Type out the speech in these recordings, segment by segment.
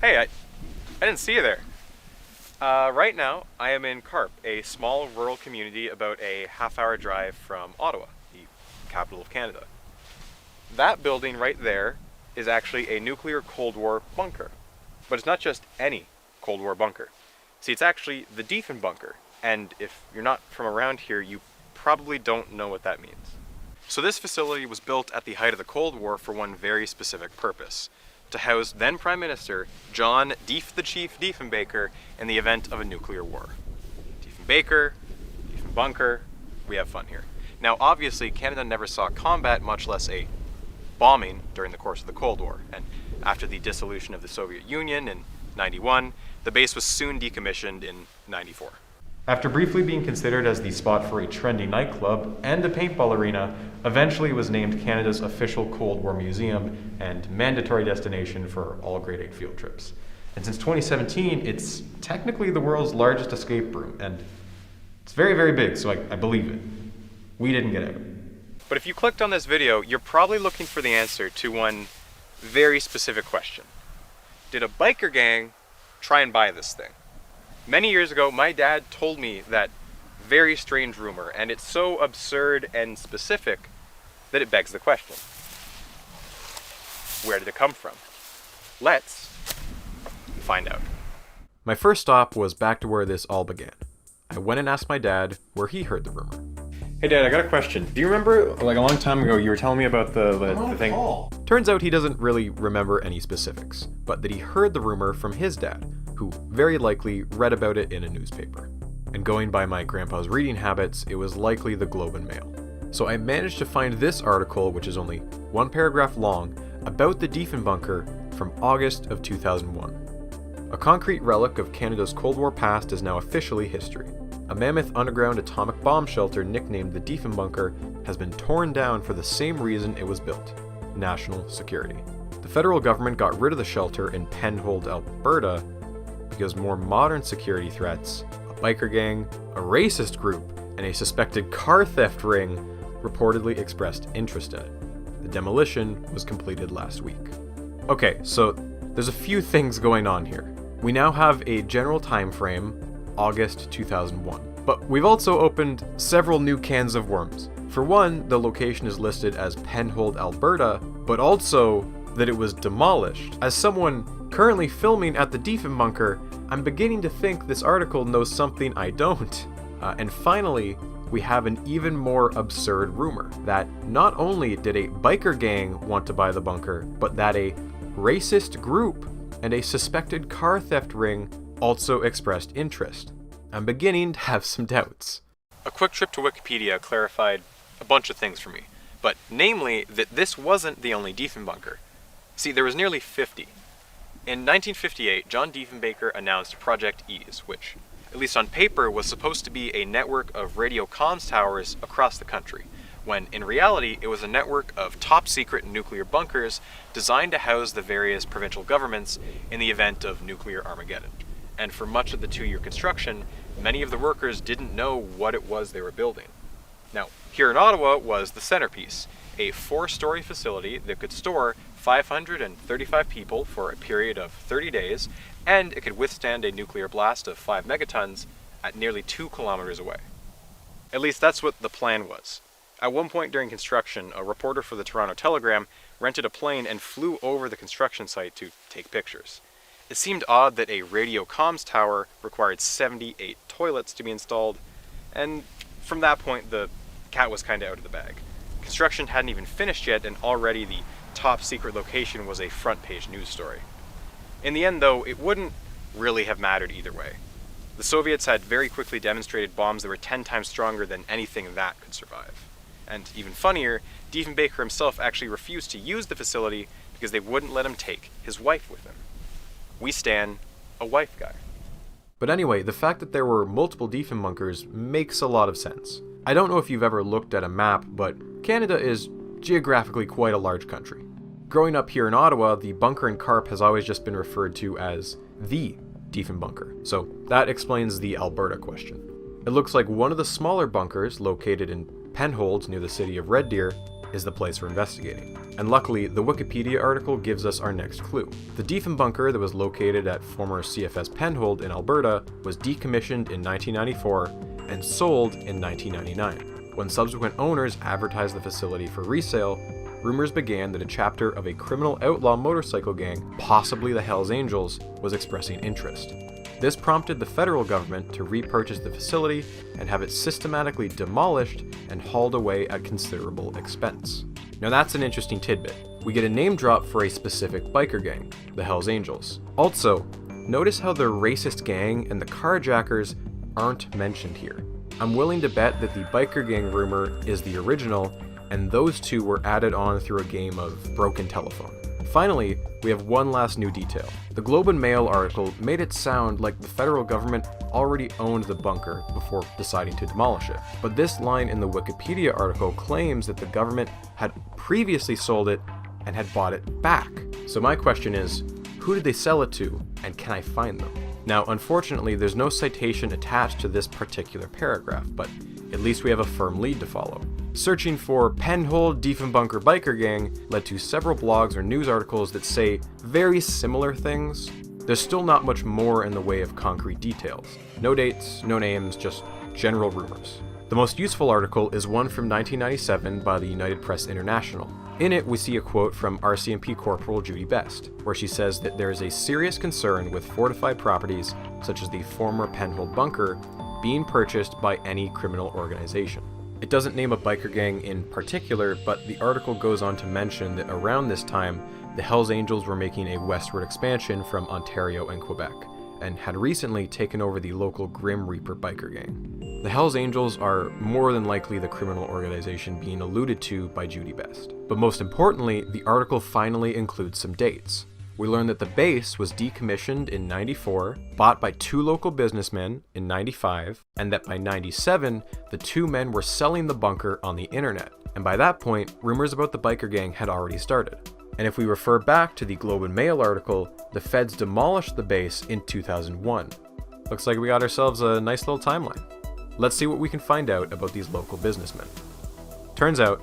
Hey, I didn't see you there. Right now, I am in Carp, a small rural community about a half-hour drive from Ottawa, the capital of Canada. That building right there is actually a nuclear Cold War bunker. But it's not just any Cold War bunker. See, it's actually the Diefenbunker, and if you're not from around here, you probably don't know what that means. So this facility was built at the height of the Cold War for one very specific purpose: to house then Prime Minister John Dief the Chief Diefenbaker in the event of a nuclear war. Diefenbaker, Diefenbunker, we have fun here. Now obviously Canada never saw combat, much less a bombing, during the course of the Cold War, and after the dissolution of the Soviet Union in '91, the base was soon decommissioned in '94. After briefly being considered as the spot for a trendy nightclub and a paintball arena, eventually it was named Canada's official Cold War museum and mandatory destination for all grade 8 field trips. And since 2017, it's technically the world's largest escape room, and it's very, very big, so I believe it. We didn't get out. But if you clicked on this video, you're probably looking for the answer to one very specific question. Did a biker gang try and buy this thing? Many years ago, my dad told me that very strange rumor, and it's so absurd and specific that it begs the question. Where did it come from? Let's find out. My first stop was back to where this all began. I went and asked my dad where he heard the rumor. Hey Dad, I got a question. Do you remember, like a long time ago, you were telling me about the thing? Turns out he doesn't really remember any specifics, but that he heard the rumor from his dad, who very likely read about it in a newspaper. And going by my grandpa's reading habits, it was likely the Globe and Mail. So I managed to find this article, which is only one paragraph long, about the Diefenbunker from August of 2001. A concrete relic of Canada's Cold War past is now officially history. A mammoth underground atomic bomb shelter nicknamed the Diefenbunker has been torn down for the same reason it was built: national security. The federal government got rid of the shelter in Penhold, Alberta, because more modern security threats, a biker gang, a racist group, and a suspected car theft ring reportedly expressed interest in it. The demolition was completed last week. Okay, so there's a few things going on here. We now have a general time frame, August 2001. But we've also opened several new cans of worms. For one, the location is listed as Penhold, Alberta, but also that it was demolished. As someone currently filming at the Diefenbunker, I'm beginning to think this article knows something I don't. And finally, we have an even more absurd rumor that not only did a biker gang want to buy the bunker, but that a racist group and a suspected car theft ring also expressed interest. I'm beginning to have some doubts. A quick trip to Wikipedia clarified a bunch of things for me, but namely that this wasn't the only Diefenbunker. See, there was nearly 50. In 1958, John Diefenbaker announced Project Ease, which, at least on paper, was supposed to be a network of radio comms towers across the country, when in reality it was a network of top-secret nuclear bunkers designed to house the various provincial governments in the event of nuclear Armageddon. And for much of the 2-year construction, many of the workers didn't know what it was they were building. Now, here in Ottawa was the centerpiece, a 4-story facility that could store 535 people for a period of 30 days, and it could withstand a nuclear blast of 5 megatons at nearly 2 kilometers away. At least that's what the plan was. At one point during construction, a reporter for the Toronto Telegram rented a plane and flew over the construction site to take pictures. It seemed odd that a radio comms tower required 78 toilets to be installed, and from that point the cat was kinda out of the bag. Construction hadn't even finished yet, and already the top secret location was a front page news story. In the end though, it wouldn't really have mattered either way. The Soviets had very quickly demonstrated bombs that were 10 times stronger than anything that could survive. And even funnier, Diefenbaker himself actually refused to use the facility because they wouldn't let him take his wife with him. We stan a wife guy. But anyway, the fact that there were multiple Diefenbunkers makes a lot of sense. I don't know if you've ever looked at a map, but Canada is geographically quite a large country. Growing up here in Ottawa, the bunker in Carp has always just been referred to as the Diefenbunker, so that explains the Alberta question. It looks like one of the smaller bunkers, located in Penhold near the city of Red Deer, is the place we're investigating. And luckily, the Wikipedia article gives us our next clue. The Diefenbunker that was located at former CFS Penhold in Alberta was decommissioned in 1994 and sold in 1999. When subsequent owners advertised the facility for resale, rumors began that a chapter of a criminal outlaw motorcycle gang, possibly the Hells Angels, was expressing interest. This prompted the federal government to repurchase the facility and have it systematically demolished and hauled away at considerable expense. Now that's an interesting tidbit. We get a name drop for a specific biker gang, the Hells Angels. Also, notice how the racist gang and the carjackers aren't mentioned here. I'm willing to bet that the biker gang rumor is the original, and those two were added on through a game of broken telephone. Finally, we have one last new detail. The Globe and Mail article made it sound like the federal government already owned the bunker before deciding to demolish it. But this line in the Wikipedia article claims that the government had previously sold it and had bought it back. So my question is, who did they sell it to, and can I find them? Now, unfortunately, there's no citation attached to this particular paragraph, but at least we have a firm lead to follow. Searching for Penhold Diefenbunker Biker Gang led to several blogs or news articles that say very similar things. There's still not much more in the way of concrete details. No dates, no names, just general rumors. The most useful article is one from 1997 by the United Press International. In it, we see a quote from RCMP Corporal Judy Best, where she says that there is a serious concern with fortified properties, such as the former Penhold bunker, being purchased by any criminal organization. It doesn't name a biker gang in particular, but the article goes on to mention that around this time, the Hells Angels were making a westward expansion from Ontario and Quebec, and had recently taken over the local Grim Reaper biker gang. The Hells Angels are more than likely the criminal organization being alluded to by Judy Best. But most importantly, the article finally includes some dates. We learn that the base was decommissioned in 94, bought by two local businessmen in 95, and that by 97, the two men were selling the bunker on the internet. And by that point, rumors about the biker gang had already started. And if we refer back to the Globe and Mail article, the feds demolished the base in 2001. Looks like we got ourselves a nice little timeline. Let's see what we can find out about these local businessmen. Turns out,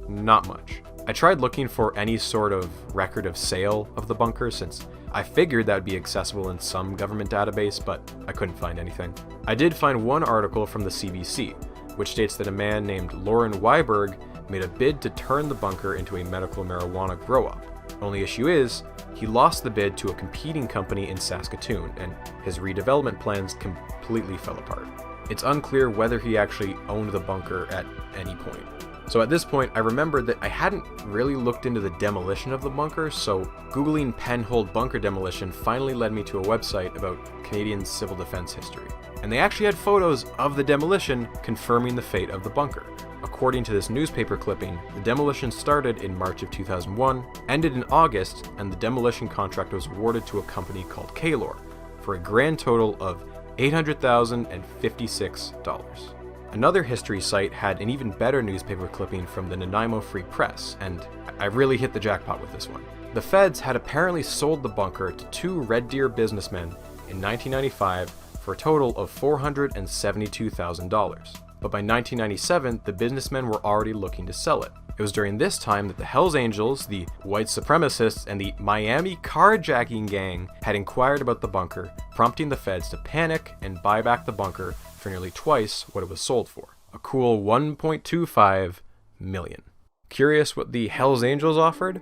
not much. I tried looking for any sort of record of sale of the bunker since I figured that would be accessible in some government database, but I couldn't find anything. I did find one article from the CBC, which states that a man named Lauren Weiberg made a bid to turn the bunker into a medical marijuana grow-op. Only issue is, he lost the bid to a competing company in Saskatoon, and his redevelopment plans completely fell apart. It's unclear whether he actually owned the bunker at any point. So at this point, I remembered that I hadn't really looked into the demolition of the bunker, so Googling Penhold bunker demolition finally led me to a website about Canadian civil defense history. And they actually had photos of the demolition confirming the fate of the bunker. According to this newspaper clipping, the demolition started in March of 2001, ended in August, and the demolition contract was awarded to a company called Kalor for a grand total of $800,056. Another history site had an even better newspaper clipping from the Nanaimo Free Press, and I really hit the jackpot with this one. The feds had apparently sold the bunker to two Red Deer businessmen in 1995 for a total of $472,000. But by 1997, the businessmen were already looking to sell it. It was during this time that the Hells Angels, the white supremacists, and the Miami carjacking gang had inquired about the bunker, prompting the feds to panic and buy back the bunker for nearly twice what it was sold for. A cool $1.25 million. Curious what the Hells Angels offered?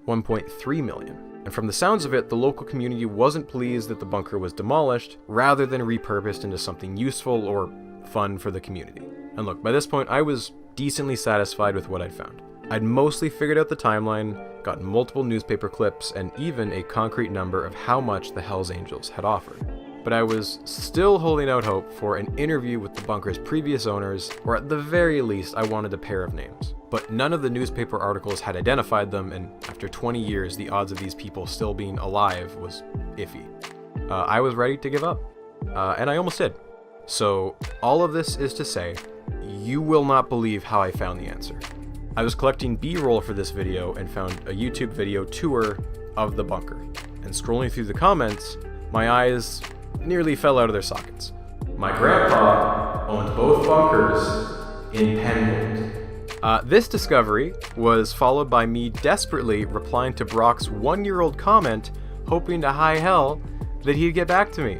$1.3 million. And from the sounds of it, the local community wasn't pleased that the bunker was demolished, rather than repurposed into something useful or fun for the community. And look, by this point, I was decently satisfied with what I'd found. I'd mostly figured out the timeline, gotten multiple newspaper clips, and even a concrete number of how much the Hells Angels had offered. But I was still holding out hope for an interview with the bunker's previous owners, or at the very least, I wanted a pair of names. But none of the newspaper articles had identified them, and after 20 years, the odds of these people still being alive was iffy. I was ready to give up, and I almost did. So all of this is to say, you will not believe how I found the answer. I was collecting B-roll for this video and found a YouTube video tour of the bunker. And scrolling through the comments, my eyes nearly fell out of their sockets. My grandpa owned both bunkers in Penhold. This discovery was followed by me desperately replying to Brock's 1-year-old comment, hoping to high hell that he'd get back to me.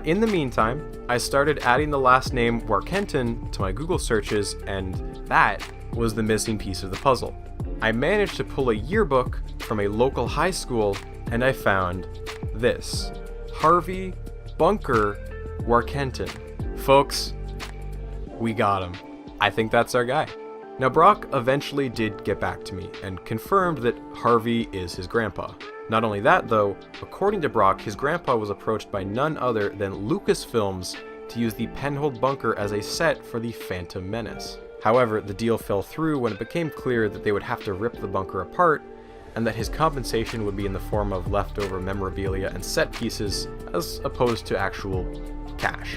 In the meantime, I started adding the last name Warkentin to my Google searches, and that was the missing piece of the puzzle. I managed to pull a yearbook from a local high school, and I found this. Harvey Bunker Warkentin. Folks, we got him. I think that's our guy. Now, Brock eventually did get back to me and confirmed that Harvey is his grandpa. Not only that, though, according to Brock, his grandpa was approached by none other than Lucasfilms to use the Penhold bunker as a set for the Phantom Menace. However, the deal fell through when it became clear that they would have to rip the bunker apart, and that his compensation would be in the form of leftover memorabilia and set pieces, as opposed to actual cash.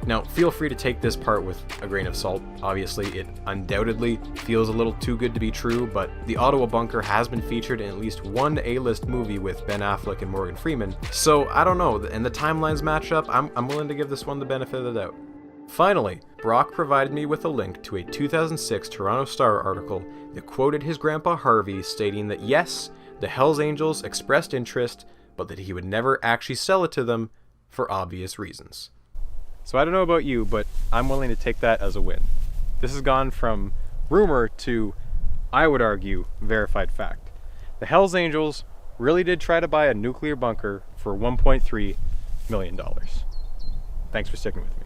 Now, feel free to take this part with a grain of salt. Obviously, it undoubtedly feels a little too good to be true, but the Ottawa bunker has been featured in at least one A-list movie with Ben Affleck and Morgan Freeman, so I don't know, and the timelines match up. I'm willing to give this one the benefit of the doubt. Finally, Brock provided me with a link to a 2006 Toronto Star article that quoted his grandpa Harvey, stating that yes, the Hells Angels expressed interest, but that he would never actually sell it to them for obvious reasons. So I don't know about you, but I'm willing to take that as a win. This has gone from rumor to, I would argue, verified fact. The Hells Angels really did try to buy a nuclear bunker for $1.3 million. Thanks for sticking with me.